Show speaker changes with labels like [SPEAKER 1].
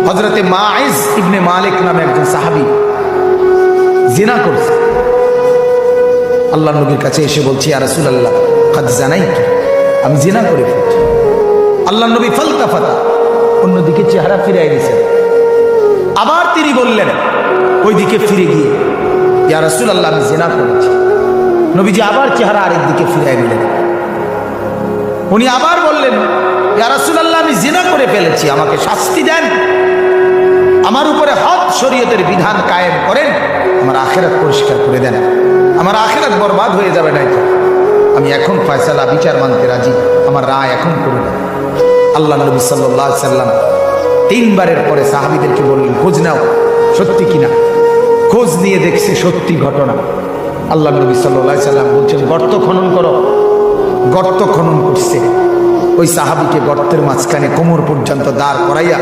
[SPEAKER 1] হযরতে মাইজ ইবনে মালিক নামে একজন সাহাবী জিনা করছে। আল্লাহ নবীর কাছে এসে বলছি, ইয়া রাসূলুল্লাহ কাদ জানাইতু, আমি জিনা করে ফেলেছি। আল্লাহ নবী ফালতাফাতা, অন্যদিকে চেহারা ফিরাই দিয়েছেন। আবার তিনি বললেন ওইদিকে ফিরে গিয়ে, ইয়া রাসূলুল্লাহ আমি জিনা করেছি। নবীজি আবার চেহারা আরেক দিকে ফিরাই দিলেন। উনি আবার বললেন, ইয়া রাসূলুল্লাহ আমি জিনা করে ফেলেছি, আমাকে শাস্তি দেন, আমার উপরে হদ শরীয়তের বিধান কায়েম করেন, আমার আখিরাত পরিষ্কার করে দেন, আমার আখিরাত বরবাদ হয়ে যাবে না। আমি এখন ফয়সালা বিচার মানতে রাজি, আমার রায় এখন করে দেন। আল্লাহ নবী সাল্লাল্লাহু আলাইহি সাল্লাম তিনবারের পরে সাহাবীদেরকে বললেন, খোঁজ নাও সত্যি কিনা। খোঁজ নিয়ে দেখছে সত্যি ঘটনা। আল্লাহ নবী সাল্লাল্লাহু আলাইহি সাল্লাম বলছেন, গর্ত খনন করো। গর্ত খনন করছে। ওই সাহাবীকে গর্তের মাঝখানে কোমর পর্যন্ত দাঁড় করাইয়া